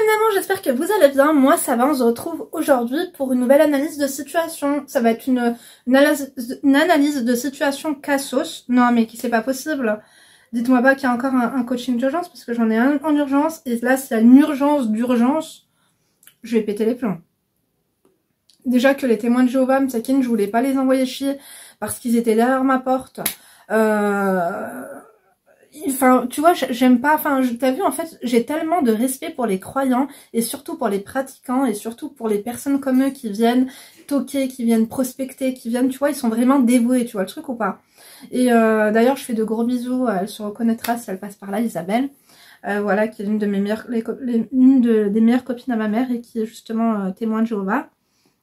d'amour, j'espère que vous allez bien. Moi ça va, on se retrouve aujourd'hui pour une nouvelle analyse de situation. Ça va être une analyse de situation cassos. Non mais c'est pas possible. Dites-moi pas qu'il y a encore un coaching d'urgence parce que j'en ai un en urgence. Et là s'il y a une urgence d'urgence, je vais péter les plombs. Déjà que les témoins de Jéhovah, Msakin, je voulais pas les envoyer chier parce qu'ils étaient derrière ma porte. Enfin, tu vois, j'aime pas, enfin, t'as vu, en fait, j'ai tellement de respect pour les croyants, et surtout pour les pratiquants, et surtout pour les personnes comme eux qui viennent toquer, qui viennent prospecter, qui viennent, tu vois, ils sont vraiment dévoués, tu vois le truc ou pas? Et d'ailleurs, je fais de gros bisous, elle se reconnaîtra si elle passe par là, Isabelle, voilà, qui est l'une de mes meilleures, des meilleures copines à ma mère, et qui est justement témoin de Jéhovah,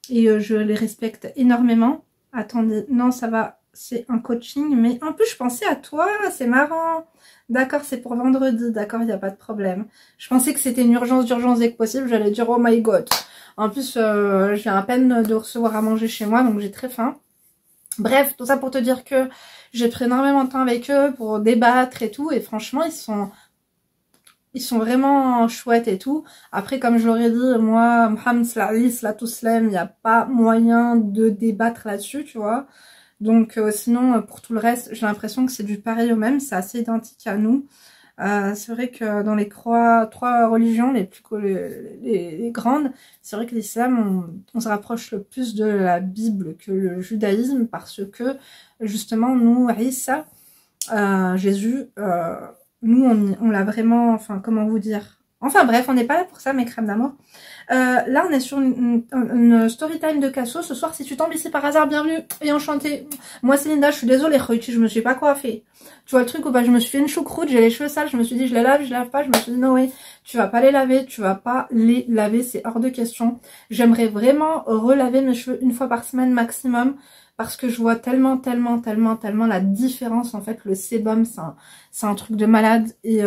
et je les respecte énormément. Attendez, non, ça va... C'est un coaching, mais en plus je pensais à toi, c'est marrant. D'accord, c'est pour vendredi, d'accord, il n'y a pas de problème. Je pensais que c'était une urgence d'urgence dès que possible, j'allais dire oh my god. En plus, je viens à peine de recevoir à manger chez moi, donc j'ai très faim. Bref, tout ça pour te dire que j'ai pris énormément de temps avec eux pour débattre et tout, et franchement, ils sont vraiment chouettes et tout. Après, comme je l'aurais dit, moi, Mohamed Slatou Slem, il n'y a pas moyen de débattre là-dessus, tu vois. Donc sinon pour tout le reste j'ai l'impression que c'est du pareil au même, c'est assez identique à nous. C'est vrai que dans les trois religions les grandes, c'est vrai que l'islam on se rapproche le plus de la Bible que le judaïsme parce que justement nous, Isa, Jésus, nous on l'a vraiment, enfin comment vous dire, enfin bref, on n'est pas là pour ça mes crèmes d'amour. Là on est sur une story time de Casso. Ce soir si tu tombes ici par hasard, bienvenue et enchantée. Moi c'est Linda, je suis désolée je me suis pas coiffée. Tu vois le truc où bah, je me suis fait une choucroute, j'ai les cheveux sales, je me suis dit je les lave pas, je me suis dit no way, tu vas pas les laver, tu vas pas les laver, c'est hors de question. J'aimerais vraiment relaver mes cheveux une fois par semaine maximum parce que je vois tellement la différence en fait. Le sébum c'est un truc de malade et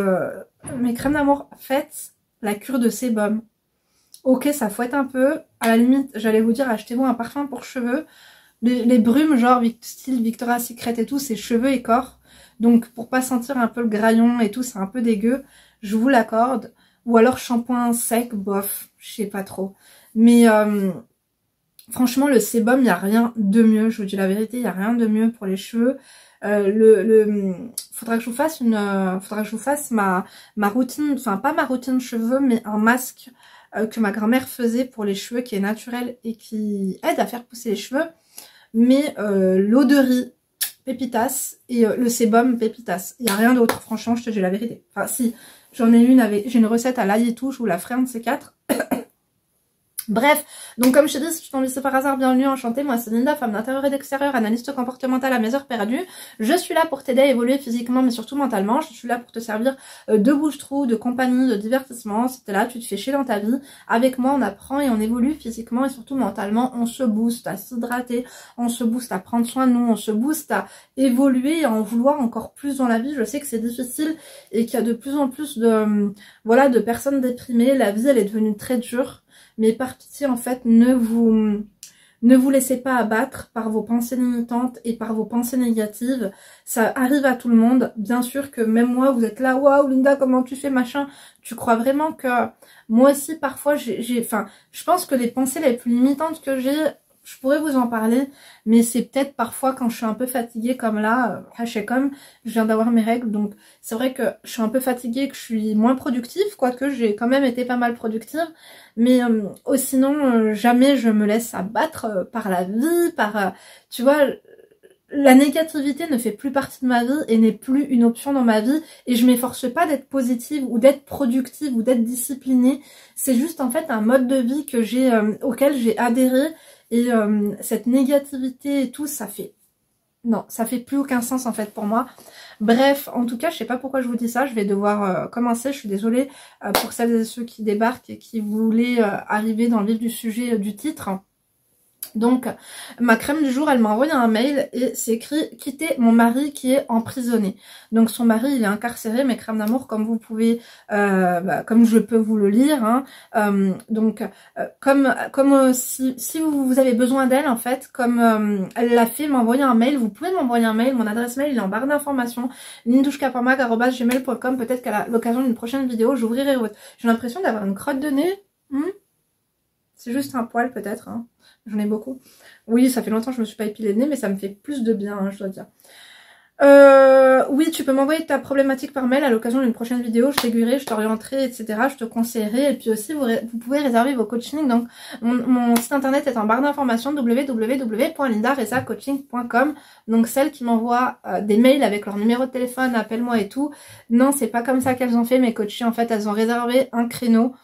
mes crèmes d'amour, faites la cure de sébum. Ok, ça fouette un peu. À la limite, j'allais vous dire, achetez-vous un parfum pour cheveux. Les brumes, genre style Victoria's Secret et tout, c'est cheveux et corps. Donc, pour pas sentir un peu le graillon et tout, c'est un peu dégueu, je vous l'accorde. Ou alors shampoing sec, bof, je sais pas trop. Mais franchement, le sébum, il n'y a rien de mieux. Je vous dis la vérité, il n'y a rien de mieux pour les cheveux. Faudra que je vous fasse ma routine, enfin pas ma routine cheveux, mais un masque que ma grand-mère faisait pour les cheveux, qui est naturel et qui aide à faire pousser les cheveux. Mais l'eau de riz, pépitas, et le sébum, pépitas. Il n'y a rien d'autre, franchement, je te dis la vérité. Enfin si, j'en ai une avec, j'ai une recette à l'ail et tout, je vous la ferai un de ces quatre. Bref, donc comme je te dis, si tu tombes ici par hasard, bienvenue, enchantée, moi c'est Linda, femme d'intérieur et d'extérieur, analyste comportementale à mes heures perdues. Je suis là pour t'aider à évoluer physiquement mais surtout mentalement, je suis là pour te servir de bouche-trou, de compagnie, de divertissement. Si t'es là, tu te fais chier dans ta vie, avec moi on apprend et on évolue physiquement et surtout mentalement, on se booste à s'hydrater, on se booste à prendre soin de nous, on se booste à évoluer et à en vouloir encore plus dans la vie. Je sais que c'est difficile et qu'il y a de plus en plus de personnes déprimées, la vie elle est devenue très dure. Mais par pitié, en fait, ne vous laissez pas abattre par vos pensées limitantes et par vos pensées négatives. Ça arrive à tout le monde. Bien sûr que même moi, vous êtes là, waouh Linda, comment tu fais, machin. Tu crois vraiment que moi aussi, parfois, enfin, je pense que les pensées les plus limitantes que j'ai, je pourrais vous en parler, mais c'est peut-être parfois quand je suis un peu fatiguée comme là, comme je viens d'avoir mes règles, donc c'est vrai que je suis un peu fatiguée, que je suis moins productive, quoique j'ai quand même été pas mal productive, mais sinon jamais je me laisse abattre par la vie, tu vois, la négativité ne fait plus partie de ma vie et n'est plus une option dans ma vie, et je m'efforce pas d'être positive ou d'être productive ou d'être disciplinée, c'est juste en fait un mode de vie que auquel j'ai adhéré. Et cette négativité et tout, ça fait plus aucun sens en fait pour moi. Bref, en tout cas, je sais pas pourquoi je vous dis ça, je vais devoir commencer, je suis désolée pour celles et ceux qui débarquent et qui voulaient arriver dans le vif du sujet du titre. Donc, ma crème du jour, elle m'a envoyé un mail et c'est écrit « Quitter mon mari qui est emprisonné ». Donc, son mari, il est incarcéré, mes crèmes d'amour, comme vous pouvez, comme je peux vous le lire. Hein. Si vous avez besoin d'elle, en fait, comme elle l'a fait, m'envoyer un mail, vous pouvez m'envoyer un mail. Mon adresse mail, il est en barre d'informations, lindouchkapormag@gmail.com. Peut-être qu'à l'occasion d'une prochaine vidéo, j'ouvrirai votre... J'ai l'impression d'avoir une crotte de nez. C'est juste un poil, peut-être, hein. J'en ai beaucoup. Oui, ça fait longtemps que je me suis pas épilé le nez, mais ça me fait plus de bien, hein, je dois dire. Oui, tu peux m'envoyer ta problématique par mail à l'occasion d'une prochaine vidéo. Je t'aiguillerai, je t'orienterai, etc. Je te conseillerai. Et puis aussi, vous pouvez réserver vos coachings. Donc, mon site internet est en barre d'informations www.lindaresacoaching.com. Donc, celles qui m'envoient des mails avec leur numéro de téléphone, appelle-moi et tout. Non, c'est pas comme ça qu'elles ont fait mes coachings. En fait, elles ont réservé un créneau.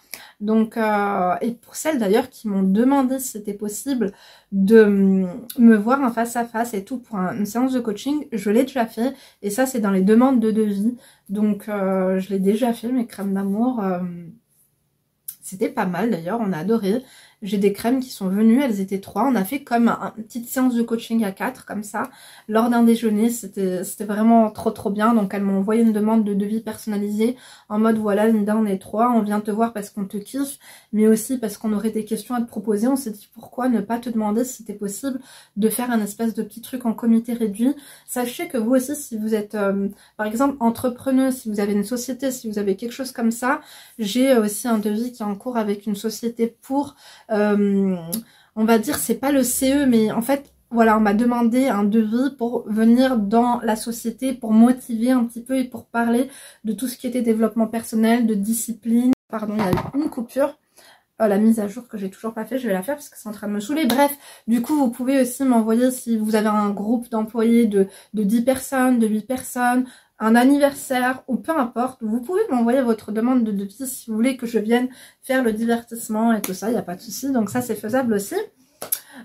Donc, et pour celles d'ailleurs qui m'ont demandé si c'était possible de me voir en face à face et tout pour une séance de coaching, je l'ai déjà fait. Et ça, c'est dans les demandes de devis. Donc, je l'ai déjà fait, mes crèmes d'amour. C'était pas mal d'ailleurs, on a adoré. J'ai des crèmes qui sont venues, elles étaient 3. On a fait comme une petite séance de coaching à 4, comme ça, lors d'un déjeuner. C'était vraiment trop bien. Donc elles m'ont envoyé une demande de devis personnalisé en mode voilà, Linda, on est 3, on vient te voir parce qu'on te kiffe, mais aussi parce qu'on aurait des questions à te proposer. On s'est dit pourquoi ne pas te demander si c'était possible de faire un espèce de petit truc en comité réduit. Sachez que vous aussi, si vous êtes par exemple entrepreneuse, si vous avez une société, si vous avez quelque chose comme ça, j'ai aussi un devis qui est en cours avec une société pour... on va dire, c'est pas le CE, mais en fait, voilà, on m'a demandé un devis pour venir dans la société, pour motiver un petit peu et pour parler de tout ce qui était développement personnel, de discipline. Pardon, il y a eu une coupure. La mise à jour que j'ai toujours pas fait, je vais la faire parce que c'est en train de me saouler. Bref, du coup, vous pouvez aussi m'envoyer si vous avez un groupe d'employés de 10 personnes, de 8 personnes, un anniversaire ou peu importe, vous pouvez m'envoyer votre demande de devis si vous voulez que je vienne faire le divertissement et tout ça, il n'y a pas de souci. Donc ça, c'est faisable aussi.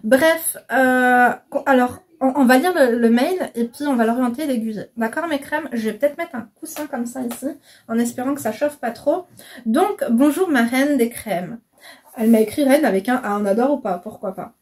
Bref, alors, on va lire le mail et puis on va l'orienter et l'aiguiller. D'accord, mes crèmes? Je vais peut-être mettre un coussin comme ça ici, en espérant que ça chauffe pas trop. Donc, bonjour ma reine des crèmes. Elle m'a écrit reine avec un A, on adore ou pas? Pourquoi pas?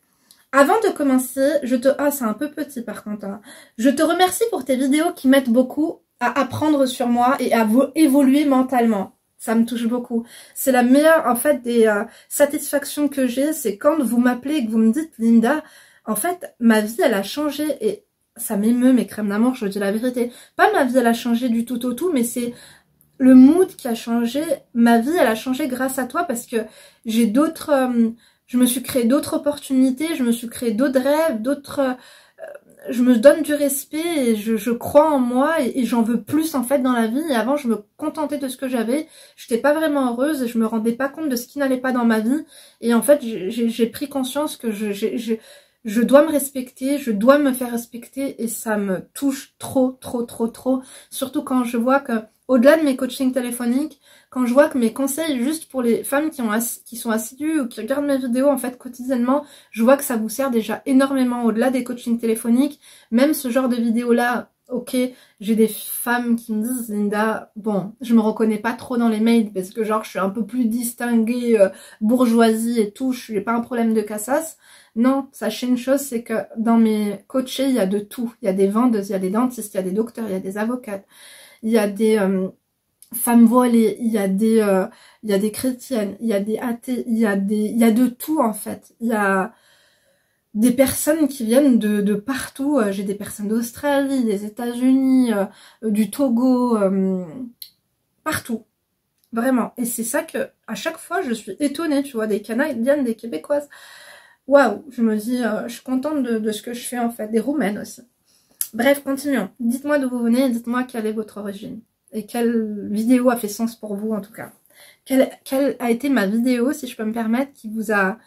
Avant de commencer, Ah, c'est un peu petit par contre. Hein. Je te remercie pour tes vidéos qui m'aident beaucoup à apprendre sur moi et à évoluer mentalement. Ça me touche beaucoup. C'est la meilleure, en fait, des satisfactions que j'ai, c'est quand vous m'appelez et que vous me dites, Linda, en fait, ma vie, elle a changé et ça m'émeut, mes crèmes d'amour, je dis la vérité. Pas ma vie, elle a changé du tout au tout, mais c'est le mood qui a changé. Ma vie, elle a changé grâce à toi parce que j'ai d'autres... je me suis créé d'autres opportunités, je me suis créé d'autres rêves, je me donne du respect et je crois en moi et j'en veux plus en fait dans la vie. Et avant, je me contentais de ce que j'avais. J'étais pas vraiment heureuse et je me rendais pas compte de ce qui n'allait pas dans ma vie. Et en fait, j'ai pris conscience que je dois me respecter, je dois me faire respecter et ça me touche trop. Surtout quand je vois que, au-delà de mes coachings téléphoniques, quand je vois que mes conseils, juste pour les femmes qui sont assidues ou qui regardent mes vidéos en fait quotidiennement, je vois que ça vous sert déjà énormément au-delà des coachings téléphoniques. Même ce genre de vidéos-là, ok, j'ai des femmes qui me disent, Linda, bon, je me reconnais pas trop dans les mails parce que genre je suis un peu plus distinguée, bourgeoisie et tout, je suis pas un problème de cassasse. Non, sachez une chose, c'est que dans mes coachés, il y a de tout. Il y a des vendeuses, il y a des dentistes, il y a des docteurs, il y a des avocates, il y a des femmes voilées, il y a des chrétiennes, il y a des athées, il y a de tout en fait. Il y a des personnes qui viennent de partout. J'ai des personnes d'Australie, des États-Unis, du Togo, partout. Vraiment. Et c'est ça que, à chaque fois, je suis étonnée, tu vois, des Canadiennes, des Québécoises. Waouh, je me dis, je suis contente de ce que je fais en fait, des Roumaines aussi. Bref, continuons. Dites-moi d'où vous venez, dites-moi quelle est votre origine. Et quelle vidéo a fait sens pour vous en tout cas. Quelle a été ma vidéo, si je peux me permettre, qui vous a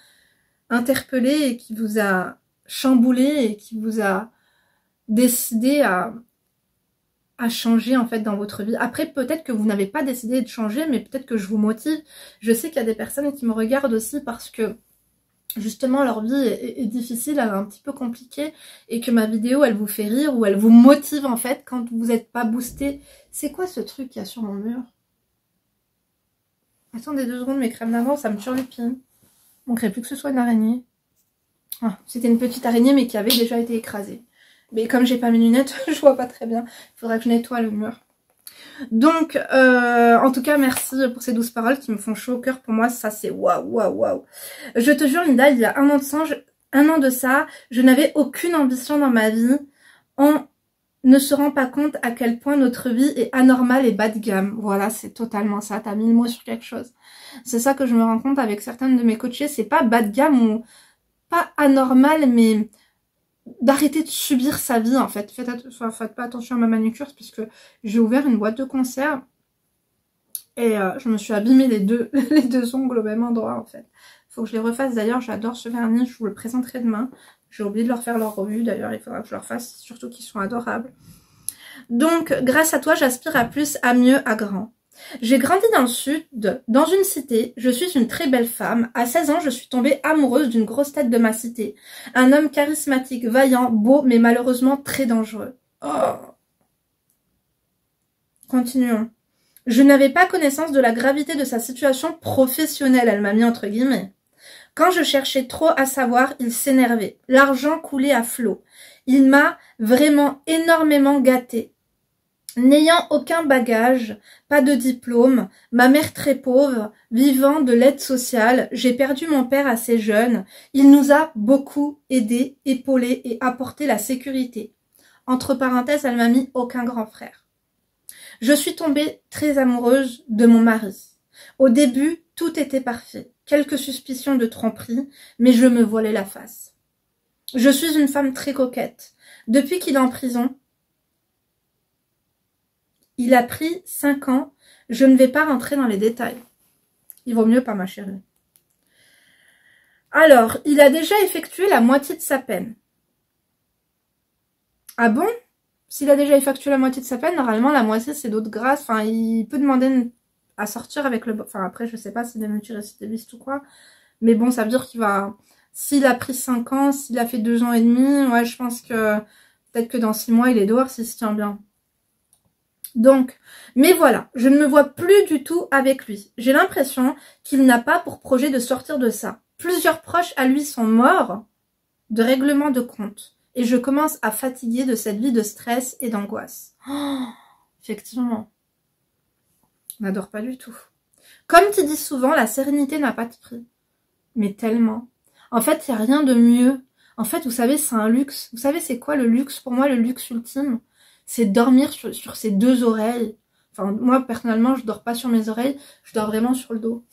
interpellé et qui vous a chamboulé et qui vous a décidé à changer en fait dans votre vie. Après, peut-être que vous n'avez pas décidé de changer, mais peut-être que je vous motive. Je sais qu'il y a des personnes qui me regardent aussi parce que justement leur vie est difficile, elle est un petit peu compliquée et que ma vidéo elle vous fait rire ou elle vous motive en fait quand vous n'êtes pas boosté. C'est quoi ce truc qu'il y a sur mon mur? Attendez 2 secondes, mes crèmes d'avant ça me turlupine. Il manquerait plus que ce soit une araignée. Ah, c'était une petite araignée mais qui avait déjà été écrasée. Mais comme j'ai pas mes lunettes, je vois pas très bien. Il faudra que je nettoie le mur. Donc, en tout cas, merci pour ces douces paroles qui me font chaud au cœur. Pour moi, ça c'est waouh, waouh, waouh. Je te jure, Linda, il y a un an de ça, je n'avais aucune ambition dans ma vie. On ne se rend pas compte à quel point notre vie est anormale et bas de gamme. Voilà, c'est totalement ça. T'as mis le mot sur quelque chose. C'est ça que je me rends compte avec certaines de mes coachées. C'est pas bas de gamme ou pas anormal, mais d'arrêter de subir sa vie en fait. Faites pas attention à ma manucure parce que j'ai ouvert une boîte de conserve et je me suis abîmé les deux ongles au même endroit en fait. Faut que je les refasse d'ailleurs, j'adore ce vernis, je vous le présenterai demain. J'ai oublié de leur faire leur revue d'ailleurs, il faudra que je leur fasse, surtout qu'ils sont adorables. Donc grâce à toi j'aspire à plus, à mieux, à grand. J'ai grandi dans le sud, dans une cité, je suis une très belle femme. À 16 ans, je suis tombée amoureuse d'une grosse tête de ma cité. Un homme charismatique, vaillant, beau, mais malheureusement très dangereux. Oh. Continuons. Je n'avais pas connaissance de la gravité de sa situation professionnelle, elle m'a mis entre guillemets. Quand je cherchais trop à savoir, il s'énervait. L'argent coulait à flot. Il m'a vraiment énormément gâtée. N'ayant aucun bagage, pas de diplôme, ma mère très pauvre, vivant de l'aide sociale, j'ai perdu mon père assez jeune. Il nous a beaucoup aidés, épaulés et apporté la sécurité. Entre parenthèses, elle m'a mis aucun grand frère. Je suis tombée très amoureuse de mon mari. Au début, tout était parfait. Quelques suspicions de tromperie, mais je me voilais la face. Je suis une femme très coquette. Depuis qu'il est en prison, il a pris 5 ans. Je ne vais pas rentrer dans les détails. Il vaut mieux pas, ma chérie. Alors, il a déjà effectué la moitié de sa peine. Ah bon? S'il a déjà effectué la moitié de sa peine, normalement, la moitié, c'est d'autres grâces. Enfin, il peut demander à sortir avec le... Enfin, après, je sais pas s'il est multirécidiviste ou quoi. Mais bon, ça veut dire qu'il va... S'il a pris 5 ans, s'il a fait 2 ans et demi, ouais, je pense que... Peut-être que dans 6 mois, il est dehors s'il se tient bien. Donc, mais voilà, je ne me vois plus du tout avec lui. J'ai l'impression qu'il n'a pas pour projet de sortir de ça. Plusieurs proches à lui sont morts de règlement de compte. Et je commence à fatiguer de cette vie de stress et d'angoisse. Oh, effectivement. On n'adore pas du tout. Comme tu dis souvent, la sérénité n'a pas de prix. Mais tellement. En fait, il n'y a rien de mieux. En fait, vous savez, c'est un luxe. Vous savez, c'est quoi le luxe? Pour moi, le luxe ultime, c'est dormir sur ses deux oreilles. Enfin, moi, personnellement, je dors pas sur mes oreilles, je dors vraiment sur le dos.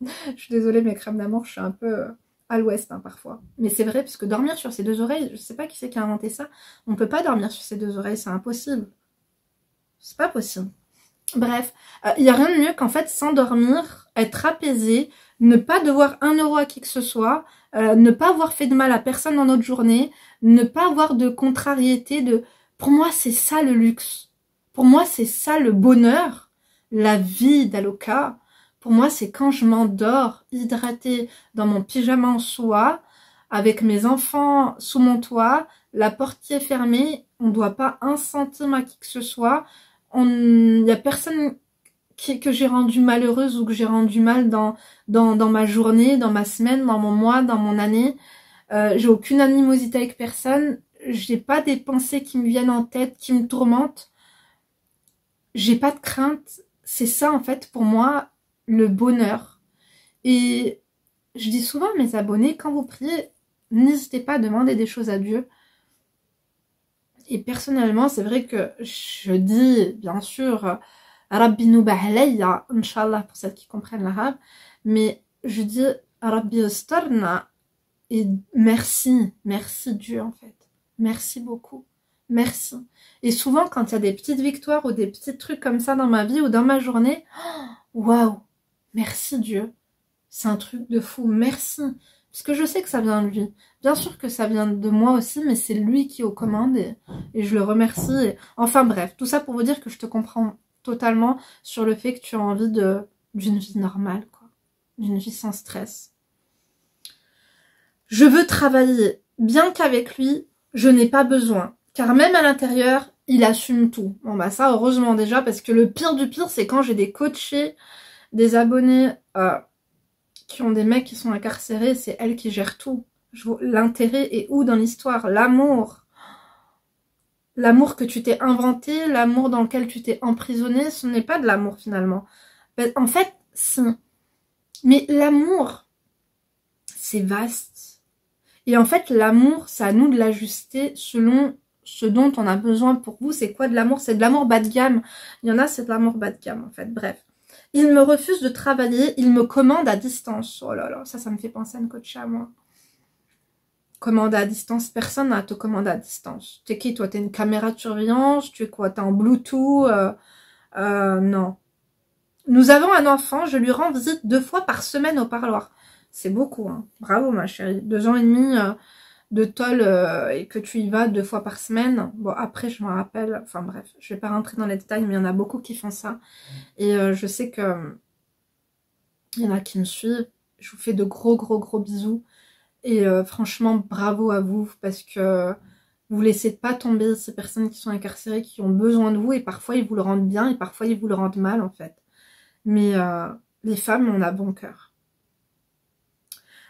Je suis désolée, mes crèmes d'amour, je suis un peu à l'ouest parfois. Mais c'est vrai, parce que dormir sur ses deux oreilles, je sais pas qui c'est qui a inventé ça. On peut pas dormir sur ses deux oreilles, c'est impossible. C'est pas possible. Bref, il y a rien de mieux qu'en fait s'endormir, être apaisé, ne pas devoir 1 euro à qui que ce soit, ne pas avoir fait de mal à personne dans notre journée, ne pas avoir de contrariété, de... Pour moi, c'est ça le luxe. Pour moi, c'est ça le bonheur, la vie d'Aloca. Pour moi, c'est quand je m'endors, hydratée, dans mon pyjama en soie, avec mes enfants sous mon toit, la portière fermée, on ne doit pas 1 centime à qui que ce soit. Il n'y a personne que j'ai rendu malheureuse ou que j'ai rendu mal dans ma journée, dans ma semaine, dans mon mois, dans mon année. J'ai aucune animosité avec personne. J'ai pas des pensées qui me viennent en tête, qui me tourmentent. J'ai pas de crainte. C'est ça, en fait, pour moi, le bonheur. Et je dis souvent à mes abonnés, quand vous priez, n'hésitez pas à demander des choses à Dieu. Et personnellement, c'est vrai que je dis, bien sûr, Rabbi nouba alayya, Inch'Allah, pour celles qui comprennent l'arabe, mais je dis Rabbi astarna, et merci Dieu en fait. Merci beaucoup. Merci. Et souvent, quand il y a des petites victoires ou des petits trucs comme ça dans ma vie ou dans ma journée, waouh, merci Dieu. C'est un truc de fou. Merci. Parce que je sais que ça vient de lui. Bien sûr que ça vient de moi aussi, mais c'est lui qui est aux commandes et je le remercie. Enfin bref, tout ça pour vous dire que je te comprends totalement sur le fait que tu as envie d'une vie normale, quoi. D'une vie sans stress. Je veux travailler, bien qu'avec lui, je n'ai pas besoin. Car même à l'intérieur, il assume tout. Bon bah ça, heureusement déjà, parce que le pire du pire, c'est quand j'ai des coachés, des abonnés... qui ont des mecs qui sont incarcérés, c'est elle qui gère tout. L'intérêt est où dans l'histoire? L'amour. L'amour que tu t'es inventé, l'amour dans lequel tu t'es emprisonné, ce n'est pas de l'amour finalement. En fait, si. Mais l'amour, c'est vaste. Et en fait, l'amour, c'est à nous de l'ajuster selon ce dont on a besoin. Pour vous, c'est quoi de l'amour? C'est de l'amour bas de gamme. Il y en a, c'est de l'amour bas de gamme, en fait. Bref. Il me refuse de travailler, il me commande à distance. Oh là là, ça me fait penser à une coach à moi. Commande à distance, personne n'a à te commander à distance. T'es qui, toi? T'es une caméra de surveillance? Tu es quoi? T'es en Bluetooth? Non. Nous avons un enfant, je lui rends visite 2 fois par semaine au parloir. C'est beaucoup, hein. Bravo, ma chérie. 2 ans et demi de tôle et que tu y vas 2 fois par semaine. Bon, après, je me rappelle, enfin bref, je vais pas rentrer dans les détails, mais il y en a beaucoup qui font ça. Et je sais que il y en a qui me suivent. Je vous fais de gros bisous. Et franchement, bravo à vous, parce que vous laissez pas tomber ces personnes qui sont incarcérées, qui ont besoin de vous, et parfois ils vous le rendent bien, et parfois ils vous le rendent mal, en fait. Mais les femmes, on a bon cœur.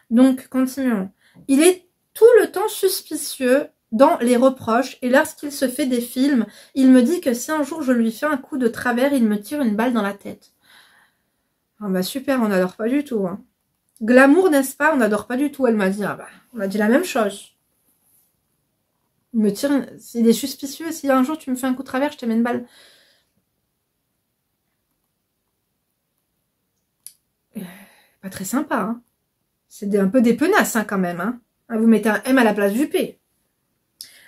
Donc, continuons. Il est tout le temps suspicieux dans les reproches, et lorsqu'il se fait des films, il me dit que si un jour je lui fais un coup de travers, il me tire une balle dans la tête. Ah bah super, on n'adore pas du tout. Hein. Glamour, n'est-ce pas? On n'adore pas du tout. Elle m'a dit, ah bah, on a dit la même chose. Il me tire, il est suspicieux. Si un jour tu me fais un coup de travers, je te mets une balle. Pas très sympa, hein. C'est un peu des penasses, hein, quand même, hein. Vous mettez un M à la place du P.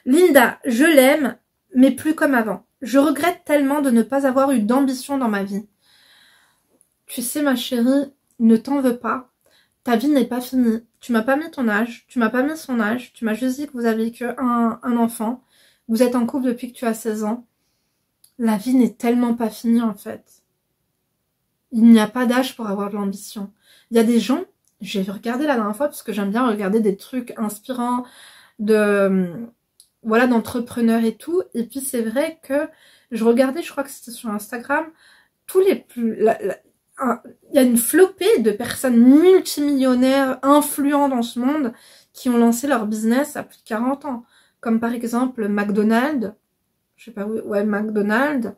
Linda, je l'aime, mais plus comme avant. Je regrette tellement de ne pas avoir eu d'ambition dans ma vie. Tu sais, ma chérie, ne t'en veux pas. Ta vie n'est pas finie. Tu m'as pas mis ton âge, tu m'as pas mis son âge, tu m'as juste dit que vous avez un enfant. Vous êtes en couple depuis que tu as 16 ans. La vie n'est tellement pas finie, en fait. Il n'y a pas d'âge pour avoir de l'ambition. Il y a des gens, j'ai regardé la dernière fois parce que j'aime bien regarder des trucs inspirants voilà, d'entrepreneurs et tout. Et puis c'est vrai que je regardais, je crois que c'était sur Instagram, tous les plus... il y a une flopée de personnes multimillionnaires, influents dans ce monde, qui ont lancé leur business à plus de 40 ans. Comme par exemple McDonald's, je sais pas où, ouais, McDonald's,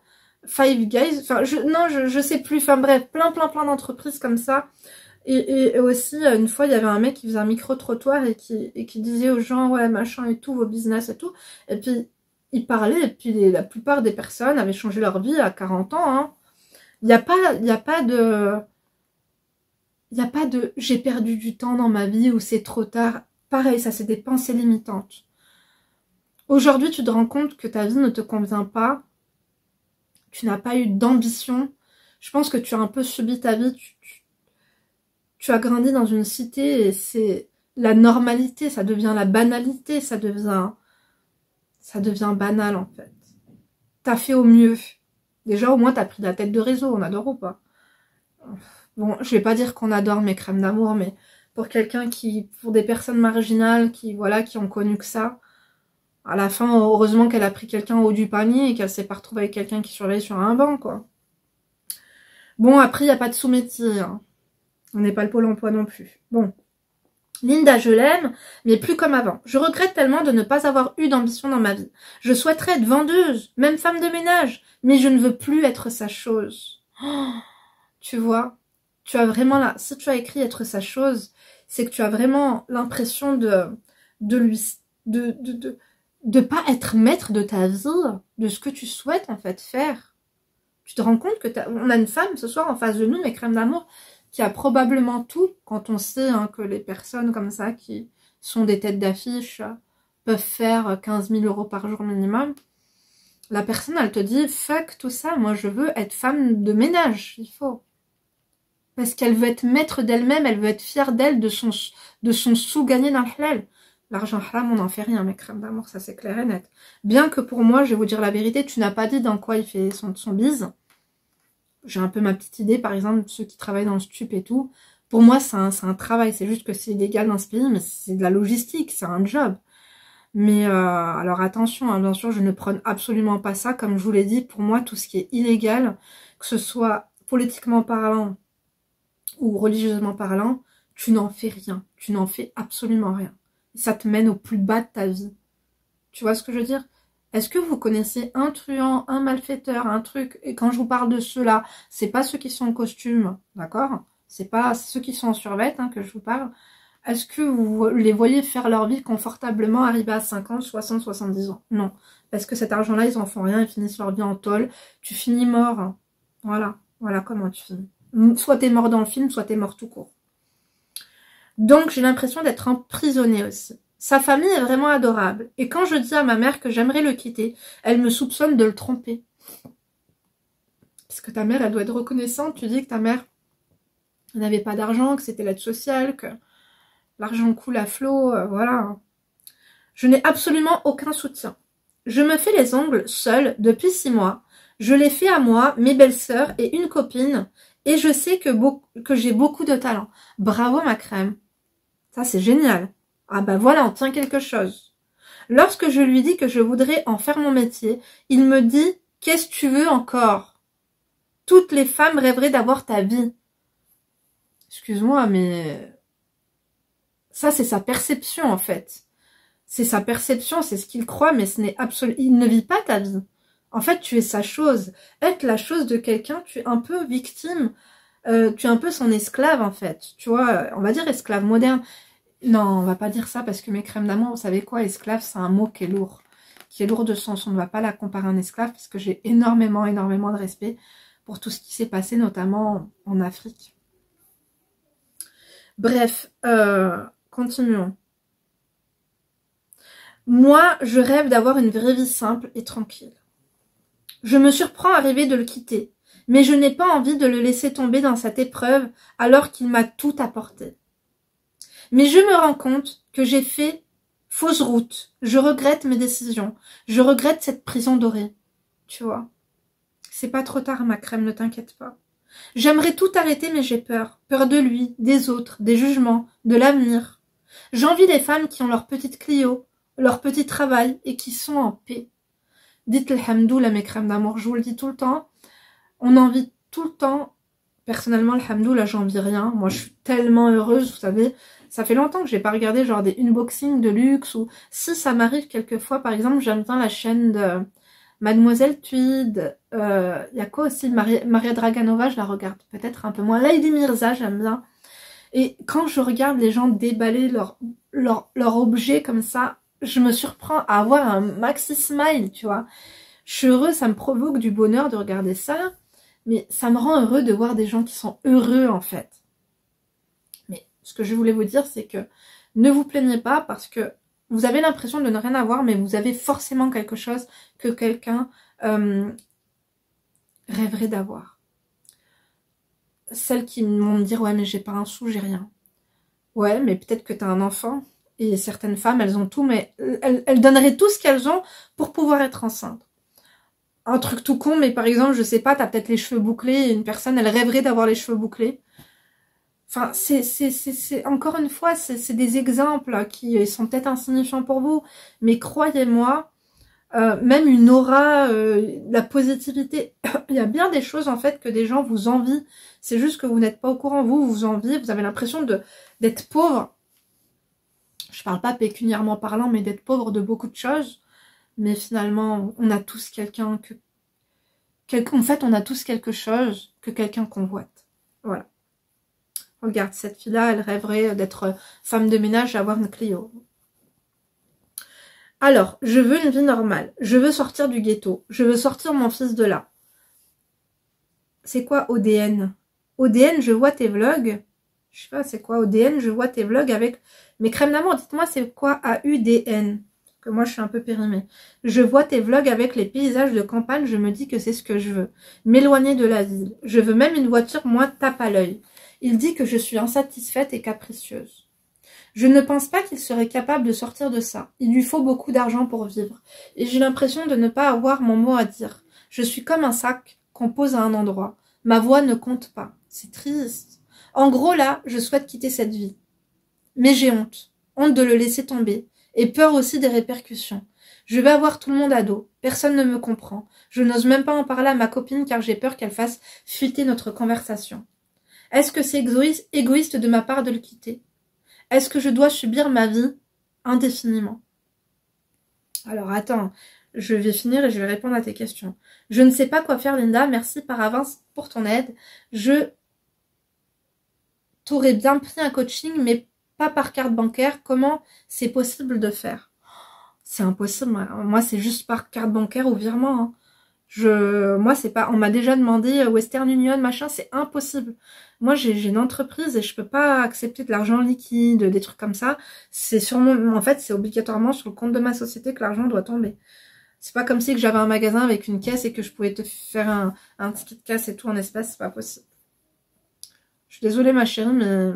Five Guys, enfin, je sais plus, enfin bref, plein d'entreprises comme ça. Et aussi, une fois, il y avait un mec qui faisait un micro-trottoir et qui disait aux gens, ouais, machin et tout, vos business et tout. Et puis, il parlait, et puis la plupart des personnes avaient changé leur vie à 40 ans, hein. Il n'y a pas de j'ai perdu du temps dans ma vie ou c'est trop tard. Pareil, ça c'est des pensées limitantes. Aujourd'hui, tu te rends compte que ta vie ne te convient pas. Tu n'as pas eu d'ambition. Je pense que tu as un peu subi ta vie. Tu as grandi dans une cité et c'est la normalité, ça devient la banalité, ça devient banal en fait. T'as fait au mieux. Déjà, au moins, t'as pris la tête de réseau, on adore ou pas? Bon, je vais pas dire qu'on adore mes crèmes d'amour, mais pour pour des personnes marginales qui ont connu que ça, à la fin, heureusement qu'elle a pris quelqu'un au haut du panier et qu'elle s'est pas retrouvée avec quelqu'un qui surveille sur un banc, quoi. Bon, après, il n'y a pas de sous-métier, hein. On n'est pas le pôle emploi non plus. Bon. Linda, je l'aime, mais plus comme avant. Je regrette tellement de ne pas avoir eu d'ambition dans ma vie. Je souhaiterais être vendeuse, même femme de ménage, mais je ne veux plus être sa chose. Oh, tu vois, tu as vraiment là, si tu as écrit être sa chose, c'est que tu as vraiment l'impression de pas être maître de ta vie, de ce que tu souhaites en fait faire. Tu te rends compte que on a une femme ce soir en face de nous, mes crèmes d'amour, qui a probablement tout, quand on sait que les personnes comme ça, qui sont des têtes d'affiche, peuvent faire 15 000 € par jour minimum. La personne, elle te dit, fuck tout ça, moi je veux être femme de ménage, il faut. Parce qu'elle veut être maître d'elle-même, elle veut être fière d'elle, de son sou gagné dans le halal. L'argent haram, on n'en fait rien, mes crèmes d'amour, ça c'est clair et net. Bien que pour moi, je vais vous dire la vérité, tu n'as pas dit dans quoi il fait son bise. J'ai un peu ma petite idée, par exemple, ceux qui travaillent dans le stup et tout. Pour moi, c'est un travail. C'est juste que c'est illégal dans ce pays, mais c'est de la logistique, c'est un job. Mais alors attention, hein, bien sûr, je ne prône absolument pas ça. Comme je vous l'ai dit, pour moi, tout ce qui est illégal, que ce soit politiquement parlant ou religieusement parlant, tu n'en fais rien. Tu n'en fais absolument rien. ça te mène au plus bas de ta vie. Tu vois ce que je veux dire? Est-ce que vous connaissez un truand, un malfaiteur, un truc, et quand je vous parle de ceux-là, c'est pas ceux qui sont en costume, d'accord? C'est pas ceux qui sont en survêt que je vous parle. Est-ce que vous les voyez faire leur vie confortablement, arriver à 50, 60, 70 ans? Non. Parce que cet argent-là, ils en font rien, ils finissent leur vie en tôle. Tu finis mort. Voilà. Voilà comment tu finis. Soit t'es mort dans le film, soit t'es mort tout court. Donc, j'ai l'impression d'être emprisonnée aussi. Sa famille est vraiment adorable. Et quand je dis à ma mère que j'aimerais le quitter, elle me soupçonne de le tromper. Parce que ta mère, elle doit être reconnaissante. Tu dis que ta mère n'avait pas d'argent, que c'était l'aide sociale, que l'argent coule à flot, voilà. Je n'ai absolument aucun soutien. Je me fais les ongles seule depuis 6 mois. Je les fais à moi, mes belles-sœurs et une copine. Et je sais que j'ai beaucoup de talent. Bravo ma crème. Ça c'est génial. Ah bah voilà, on tient quelque chose. Lorsque je lui dis que je voudrais en faire mon métier, il me dit « Qu'est-ce que tu veux encore ?» Toutes les femmes rêveraient d'avoir ta vie. Excuse-moi, mais ça c'est sa perception en fait. C'est sa perception, c'est ce qu'il croit, mais ce n'est absolument... Il ne vit pas ta vie. En fait, tu es sa chose. Être la chose de quelqu'un, tu es un peu victime. Tu es un peu son esclave, en fait. Tu vois, on va dire esclave moderne. Non, on va pas dire ça parce que mes crèmes d'amour, vous savez quoi, esclave, c'est un mot qui est lourd. Qui est lourd de sens. On ne va pas la comparer à un esclave parce que j'ai énormément de respect pour tout ce qui s'est passé, notamment en Afrique. Bref, continuons. Moi, je rêve d'avoir une vraie vie simple et tranquille. Je me surprends à rêver de le quitter, mais je n'ai pas envie de le laisser tomber dans cette épreuve alors qu'il m'a tout apporté. Mais je me rends compte que j'ai fait fausse route. Je regrette mes décisions. Je regrette cette prison dorée. Tu vois, c'est pas trop tard, ma crème, ne t'inquiète pas. J'aimerais tout arrêter, mais j'ai peur. Peur de lui, des autres, des jugements, de l'avenir. J'envie les femmes qui ont leur petite Clio, leur petit travail et qui sont en paix. Dites alhamdoulilah mes crèmes d'amour, je vous le dis tout le temps. On envie tout le temps. Personnellement, alhamdoulilah, j'envie rien. Moi, je suis tellement heureuse, vous savez. Ça fait longtemps que j'ai pas regardé genre des unboxings de luxe ou si ça m'arrive quelquefois, par exemple, j'aime bien la chaîne de Mademoiselle Tweed. Il y a quoi aussi Maria Draganova, je la regarde peut-être un peu moins. Lady Mirza, j'aime bien. Et quand je regarde les gens déballer leur objet comme ça, je me surprends à avoir un maxi smile, tu vois. Je suis heureuse, ça me provoque du bonheur de regarder ça, mais ça me rend heureux de voir des gens qui sont heureux en fait. Mais ce que je voulais vous dire, c'est que ne vous plaignez pas parce que vous avez l'impression de ne rien avoir, mais vous avez forcément quelque chose que quelqu'un rêverait d'avoir. Celles qui vont me dire « Ouais, mais j'ai pas un sou, j'ai rien. » Ouais, mais peut-être que t'as un enfant. Et certaines femmes, elles ont tout, mais elles donneraient tout ce qu'elles ont pour pouvoir être enceintes. Un truc tout con, mais par exemple, je sais pas, t'as peut-être les cheveux bouclés, et une personne, elle rêverait d'avoir les cheveux bouclés. Enfin, encore une fois, c'est des exemples qui sont peut-être insignifiants pour vous, mais croyez-moi, même une aura, la positivité, il y a bien des choses en fait que des gens vous envient. C'est juste que vous n'êtes pas au courant, vous enviez, vous avez l'impression d'être pauvre. Je parle pas pécuniairement parlant, mais d'être pauvre de beaucoup de choses. Mais finalement, on a tous quelqu'un en fait, on a tous quelque chose que quelqu'un convoite. Voilà. Regarde, cette fille-là, elle rêverait d'être femme de ménage et avoir une Clio. Alors, je veux une vie normale. Je veux sortir du ghetto. Je veux sortir mon fils de là. C'est quoi ODN? ODN, je vois tes vlogs. Je sais pas, c'est quoi ODN? Je vois tes vlogs avec mes crèmes d'amour. Dites-moi, c'est quoi AUDN? Que moi, je suis un peu périmée. Je vois tes vlogs avec les paysages de campagne. Je me dis que c'est ce que je veux. M'éloigner de la ville. Je veux même une voiture, moi, tape à l'œil. Il dit que je suis insatisfaite et capricieuse. Je ne pense pas qu'il serait capable de sortir de ça. Il lui faut beaucoup d'argent pour vivre. Et j'ai l'impression de ne pas avoir mon mot à dire. Je suis comme un sac qu'on pose à un endroit. Ma voix ne compte pas. C'est triste. En gros, là, je souhaite quitter cette vie. Mais j'ai honte. Honte de le laisser tomber. Et peur aussi des répercussions. Je vais avoir tout le monde à dos. Personne ne me comprend. Je n'ose même pas en parler à ma copine car j'ai peur qu'elle fasse fuiter notre conversation. Est-ce que c'est égoïste de ma part de le quitter? Est-ce que je dois subir ma vie indéfiniment. Alors attends, je vais finir et je vais répondre à tes questions. Je ne sais pas quoi faire, Linda. Merci par avance pour ton aide. Je t'aurais bien pris un coaching, mais pas par carte bancaire. Comment c'est possible de faire? C'est impossible. Moi, c'est juste par carte bancaire ou virement. Hein. Moi, c'est pas. On m'a déjà demandé Western Union, machin. C'est impossible. Moi, j'ai une entreprise et je peux pas accepter de l'argent liquide, des trucs comme ça. C'est sur en fait, c'est obligatoirement sur le compte de ma société que l'argent doit tomber. C'est pas comme si que j'avais un magasin avec une caisse et que je pouvais te faire un ticket de caisse et tout en espèces. C'est pas possible. Je suis désolée, ma chérie, mais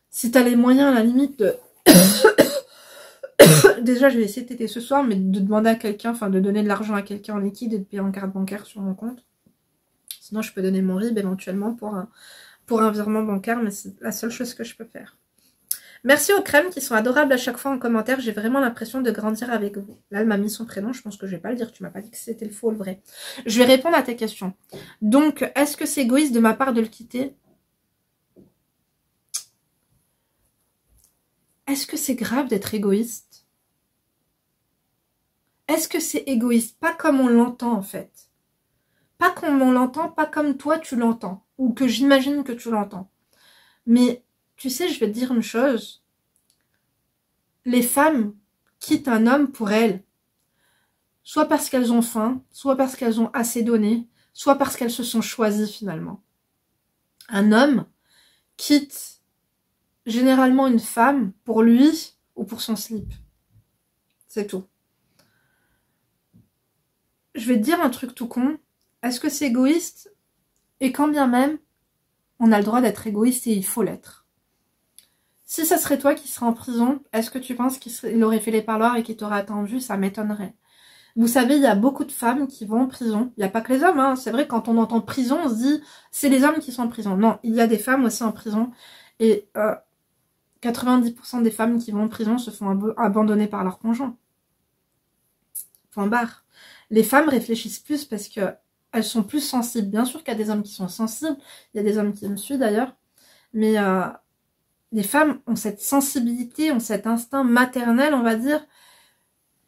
si t'as les moyens, à la limite, de... Déjà, je vais essayer de t'aider ce soir, mais de demander à quelqu'un, enfin, de donner de l'argent à quelqu'un en liquide et de payer en carte bancaire sur mon compte. Sinon, je peux donner mon RIB éventuellement pour un virement bancaire, mais c'est la seule chose que je peux faire. Merci aux crèmes qui sont adorables à chaque fois en commentaire. J'ai vraiment l'impression de grandir avec vous. Là, elle m'a mis son prénom. Je pense que je vais pas le dire. Tu m'as pas dit que c'était le faux ou le vrai. Je vais répondre à tes questions. Donc, est-ce que c'est égoïste de ma part de le quitter? Est-ce que c'est grave d'être égoïste? Est-ce que c'est égoïste? Pas comme on l'entend en fait. Pas comme on l'entend, pas comme toi tu l'entends. Ou que j'imagine que tu l'entends. Mais, tu sais, je vais te dire une chose. Les femmes quittent un homme pour elles. Soit parce qu'elles ont faim, soit parce qu'elles ont assez donné, soit parce qu'elles se sont choisies finalement. Un homme quitte généralement une femme pour lui ou pour son slip. C'est tout. Je vais te dire un truc tout con. Est-ce que c'est égoïste? Et quand bien même, on a le droit d'être égoïste et il faut l'être. Si ça serait toi qui serais en prison, est-ce que tu penses qu'il aurait fait les parloirs et qu'il t'aurait attendu? Ça m'étonnerait. Vous savez, il y a beaucoup de femmes qui vont en prison. Il n'y a pas que les hommes, hein. C'est vrai, quand on entend prison, on se dit, c'est les hommes qui sont en prison. Non, il y a des femmes aussi en prison. Et 90% des femmes qui vont en prison se font abandonner par leur conjoint. Point barre. Les femmes réfléchissent plus parce que elles sont plus sensibles. Bien sûr qu'il y a des hommes qui sont sensibles. Il y a des hommes qui me suivent d'ailleurs. Mais les femmes ont cette sensibilité, ont cet instinct maternel, on va dire,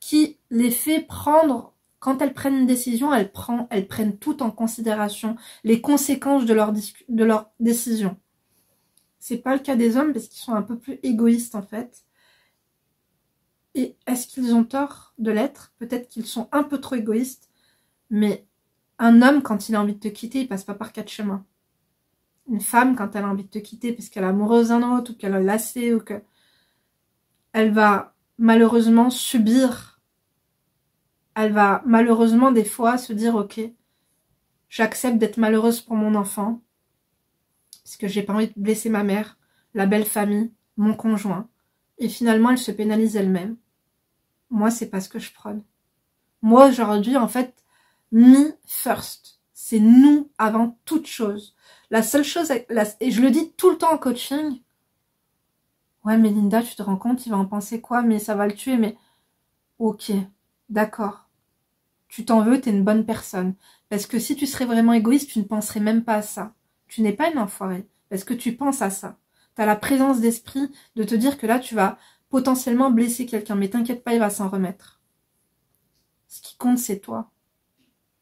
qui les fait prendre, quand elles prennent une décision, elles prennent tout en considération, les conséquences de leur décision. C'est pas le cas des hommes parce qu'ils sont un peu plus égoïstes en fait. Et est-ce qu'ils ont tort de l'être? Peut-être qu'ils sont un peu trop égoïstes, mais un homme, quand il a envie de te quitter, il passe pas par 4 chemins. Une femme, quand elle a envie de te quitter parce qu'elle est amoureuse d'un autre, ou qu'elle a lassé, ou que elle va malheureusement subir. Elle va malheureusement des fois se dire, ok, j'accepte d'être malheureuse pour mon enfant, parce que j'ai pas envie de blesser ma mère, la belle famille, mon conjoint. Et finalement, elle se pénalise elle-même. Moi, c'est pas ce que je prône. Moi, aujourd'hui, en fait, me first. C'est nous avant toute chose. La seule chose, et je le dis tout le temps en coaching, ouais, mais Linda, tu te rends compte, il va en penser quoi? Mais ça va le tuer, mais... Ok, d'accord. Tu t'en veux, t'es une bonne personne. Parce que si tu serais vraiment égoïste, tu ne penserais même pas à ça. Tu n'es pas une enfoirée. Parce que tu penses à ça. T'as la présence d'esprit de te dire que là, tu vas potentiellement blesser quelqu'un. Mais t'inquiète pas, il va s'en remettre. Ce qui compte, c'est toi.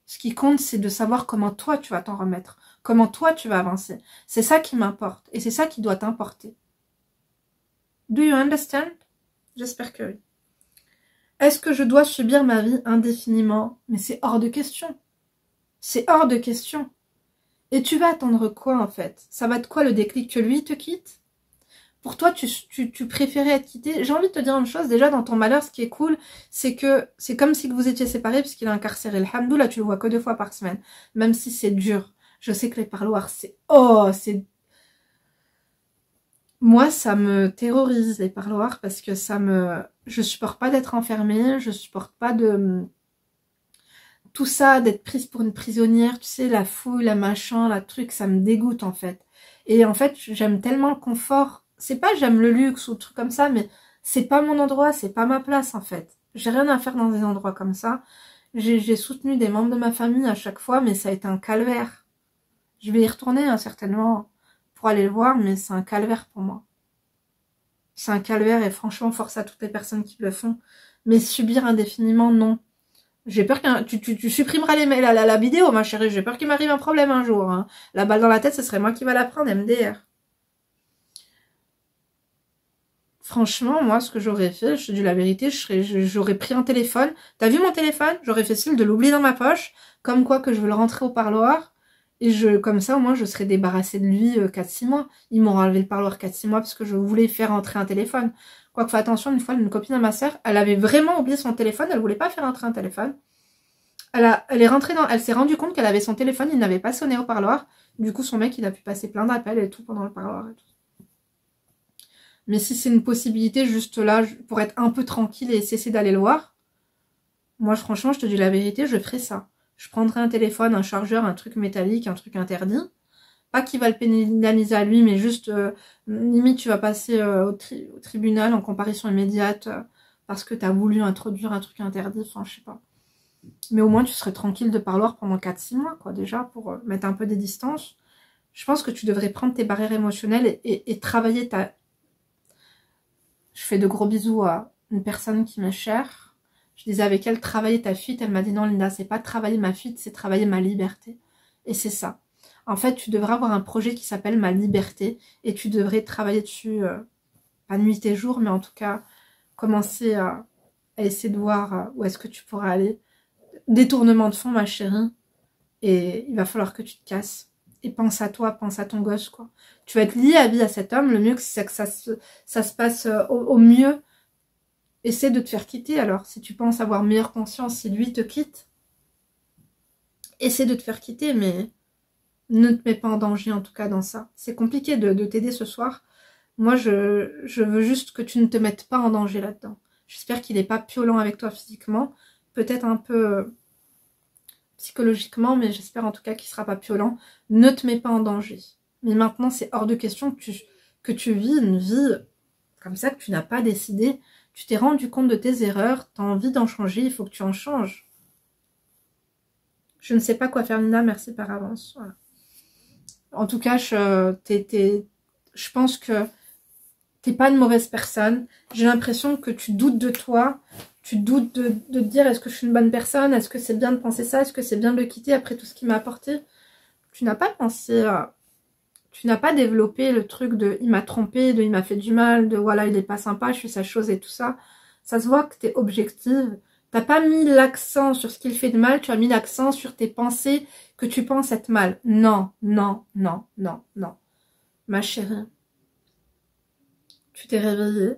Ce qui compte, c'est de savoir comment toi, tu vas t'en remettre. Comment toi, tu vas avancer. C'est ça qui m'importe. Et c'est ça qui doit t'importer. Do you understand? J'espère que oui. Est-ce que je dois subir ma vie indéfiniment? Mais c'est hors de question. C'est hors de question. Et tu vas attendre quoi en fait? Ça va être quoi le déclic? Que lui te quitte? Pour toi, tu préférais être quitté? J'ai envie de te dire une chose, déjà dans ton malheur, ce qui est cool, c'est que c'est comme si vous étiez séparés puisqu'il est incarcéré. Alhamdoulilah, tu le vois que 2 fois par semaine. Même si c'est dur. Je sais que les parloirs, c'est... Oh, c'est... Moi, ça me terrorise, les parloirs, parce que ça me... Je supporte pas d'être enfermée, je supporte pas de... Tout ça, d'être prise pour une prisonnière, tu sais, la fouille, la machin, la truc, ça me dégoûte, en fait. Et en fait, j'aime tellement le confort. C'est pas j'aime le luxe ou le truc comme ça, mais c'est pas mon endroit, c'est pas ma place, en fait. J'ai rien à faire dans des endroits comme ça. J'ai soutenu des membres de ma famille à chaque fois, mais ça a été un calvaire. Je vais y retourner, hein, certainement, pour aller le voir, mais c'est un calvaire pour moi. C'est un calvaire et franchement, force à toutes les personnes qui le font. Mais subir indéfiniment, non. J'ai peur qu'un... Tu supprimeras la vidéo, ma chérie. J'ai peur qu'il m'arrive un problème un jour. Hein. La balle dans la tête, ce serait moi qui va la prendre, MDR. Franchement, moi, ce que j'aurais fait, je te dis la vérité, j'aurais pris un téléphone. T'as vu mon téléphone? J'aurais fait style de l'oublier dans ma poche. Comme quoi que je veux le rentrer au parloir. Et comme ça, au moins, je serais débarrassée de lui 4-6 mois. Ils m'ont enlevé le parloir 4-6 mois parce que je voulais faire rentrer un téléphone. Quoique, fais attention, une fois, une copine à ma sœur, elle avait vraiment oublié son téléphone. Elle voulait pas faire rentrer un téléphone. Elle s'est rendue compte qu'elle avait son téléphone, il n'avait pas sonné au parloir. Du coup, son mec, il a pu passer plein d'appels et tout pendant le parloir et tout. Mais si c'est une possibilité juste là, pour être un peu tranquille et cesser d'aller le voir, moi, franchement, je te dis la vérité, je ferais ça. Je prendrais un téléphone, un chargeur, un truc métallique, un truc interdit. Pas qu'il va le pénaliser à lui, mais juste, limite, tu vas passer au tribunal en comparution immédiate parce que t'as voulu introduire un truc interdit, enfin, je sais pas. Mais au moins, tu serais tranquille de parloir pendant 4-6 mois, quoi, déjà, pour mettre un peu des distances. Je pense que tu devrais prendre tes barrières émotionnelles et travailler ta... Je fais de gros bisous à une personne qui m'est chère. Je disais avec elle, travailler ta fuite. Elle m'a dit non, Linda, c'est pas travailler ma fuite, c'est travailler ma liberté. Et c'est ça. En fait, tu devrais avoir un projet qui s'appelle Ma Liberté et tu devrais travailler dessus, pas nuit et jour, mais en tout cas, commencer à essayer de voir où est-ce que tu pourras aller. Détournement de fond, ma chérie. Et il va falloir que tu te casses. Et pense à toi, pense à ton gosse, quoi. Tu vas être lié à vie à cet homme. Le mieux, c'est que ça se passe au mieux. Essaie de te faire quitter. Alors, si tu penses avoir meilleure conscience, si lui te quitte, essaie de te faire quitter, mais ne te mets pas en danger, en tout cas, dans ça. C'est compliqué de t'aider ce soir. Moi, je veux juste que tu ne te mettes pas en danger là-dedans. J'espère qu'il n'est pas violent avec toi physiquement. Peut-être un peu... psychologiquement, mais j'espère en tout cas qu'il sera pas violent. Ne te mets pas en danger. Mais maintenant, c'est hors de question que tu vis une vie comme ça, que tu n'as pas décidé. Tu t'es rendu compte de tes erreurs, tu as envie d'en changer, il faut que tu en changes. Je ne sais pas quoi faire, Nina, merci par avance. Voilà. En tout cas, je pense que t'es pas une mauvaise personne. J'ai l'impression que tu doutes de toi. Tu doutes de te dire est-ce que je suis une bonne personne? Est-ce que c'est bien de penser ça? Est-ce que c'est bien de le quitter après tout ce qu'il m'a apporté? Tu n'as pas pensé à... Tu n'as pas développé le truc de il m'a trompé, de il m'a fait du mal, de voilà il est pas sympa, je suis sa chose et tout ça. Ça se voit que t'es objective. T'as pas mis l'accent sur ce qu'il fait de mal, tu as mis l'accent sur tes pensées que tu penses être mal. Non, non, non, non, non. Ma chérie, tu t'es réveillée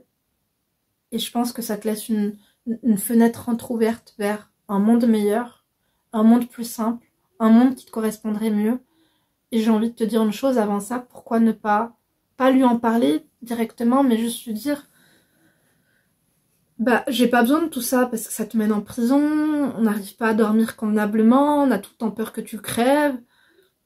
et je pense que ça te laisse une fenêtre entrouverte vers un monde meilleur, un monde plus simple, un monde qui te correspondrait mieux. Et j'ai envie de te dire une chose avant ça, pourquoi ne pas lui en parler directement, mais juste lui dire bah j'ai pas besoin de tout ça parce que ça te mène en prison, on n'arrive pas à dormir convenablement, on a tout le temps peur que tu crèves,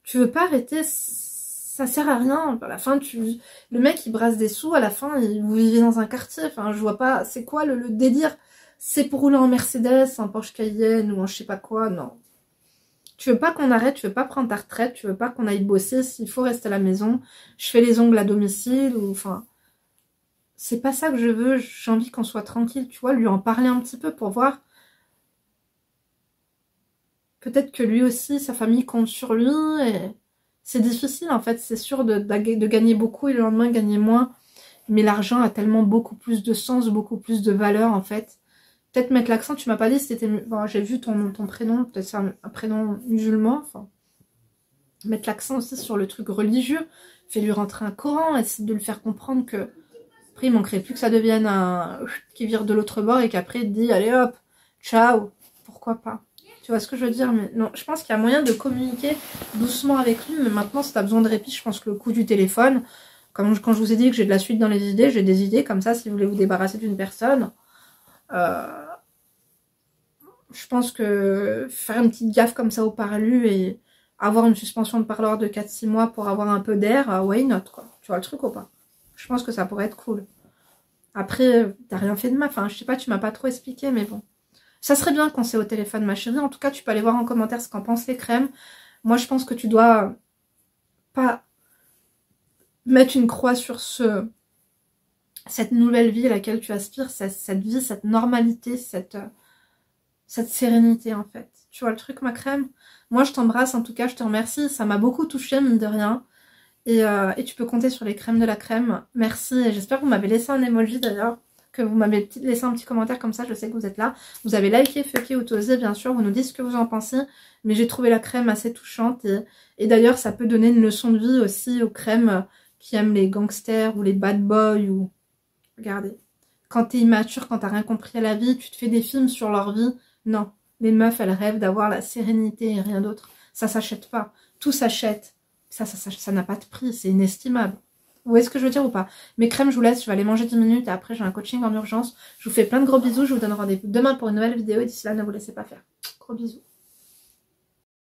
tu veux pas arrêter, ça sert à rien, à la fin le mec il brasse des sous, à la fin vous vivez dans un quartier, enfin je vois pas, c'est quoi le délire, c'est pour rouler en Mercedes, en Porsche Cayenne ou en je sais pas quoi, non. Tu veux pas qu'on arrête, tu veux pas prendre ta retraite, tu veux pas qu'on aille bosser, s'il faut rester à la maison, je fais les ongles à domicile, ou enfin... C'est pas ça que je veux, j'ai envie qu'on soit tranquille, tu vois, lui en parler un petit peu pour voir. Peut-être que lui aussi, sa famille compte sur lui, et... C'est difficile en fait, c'est sûr de gagner beaucoup et le lendemain gagner moins, mais l'argent a tellement beaucoup plus de sens, beaucoup plus de valeur en fait. Peut-être mettre l'accent, tu m'as pas dit si c'était... Bon, j'ai vu ton prénom, peut-être c'est un prénom musulman, enfin... Mettre l'accent aussi sur le truc religieux, fais-lui rentrer un Coran, essaie de lui faire comprendre que... Après, il manquerait plus que ça devienne un... qui vire de l'autre bord et qu'après, il te dit, allez hop, ciao, pourquoi pas. Tu vois ce que je veux dire? Mais non, je pense qu'il y a moyen de communiquer doucement avec lui, mais maintenant, si t'as besoin de répit, je pense que le coup du téléphone, comme quand je vous ai dit que j'ai de la suite dans les idées, j'ai des idées comme ça, si vous voulez vous débarrasser d'une personne... Je pense que faire une petite gaffe comme ça au parlu et avoir une suspension de parloir de 4-6 mois pour avoir un peu d'air, why not, quoi. Tu vois le truc ou pas? Je pense que ça pourrait être cool. Après, t'as rien fait de mal. Enfin, je sais pas, tu m'as pas trop expliqué, mais bon. Ça serait bien qu'on s'est au téléphone, ma chérie. En tout cas, tu peux aller voir en commentaire ce qu'en pensent les crèmes. Moi, je pense que tu dois pas mettre une croix sur cette nouvelle vie à laquelle tu aspires, cette vie, cette normalité, cette sérénité en fait. Tu vois le truc, ma crème? Moi je t'embrasse, en tout cas je te remercie, ça m'a beaucoup touchée mine de rien. Et tu peux compter sur les crèmes de la crème. Merci, et j'espère que vous m'avez laissé un emoji d'ailleurs, que vous m'avez laissé un petit commentaire comme ça, je sais que vous êtes là. Vous avez liké, fucké ou tosé, bien sûr, vous nous dites ce que vous en pensez, mais j'ai trouvé la crème assez touchante, et d'ailleurs ça peut donner une leçon de vie aussi aux crèmes qui aiment les gangsters ou les bad boys, ou... Regardez, quand t'es immature, quand t'as rien compris à la vie, tu te fais des films sur leur vie, non. Les meufs, elles rêvent d'avoir la sérénité et rien d'autre. Ça s'achète pas, tout s'achète. Ça n'a pas de prix, c'est inestimable. Vous voyez ce que je veux dire ou pas? Mes crèmes, je vous laisse, je vais aller manger 10 minutes et après j'ai un coaching en urgence. Je vous fais plein de gros bisous, je vous donne rendez-vous demain pour une nouvelle vidéo et d'ici là, ne vous laissez pas faire. Gros bisous.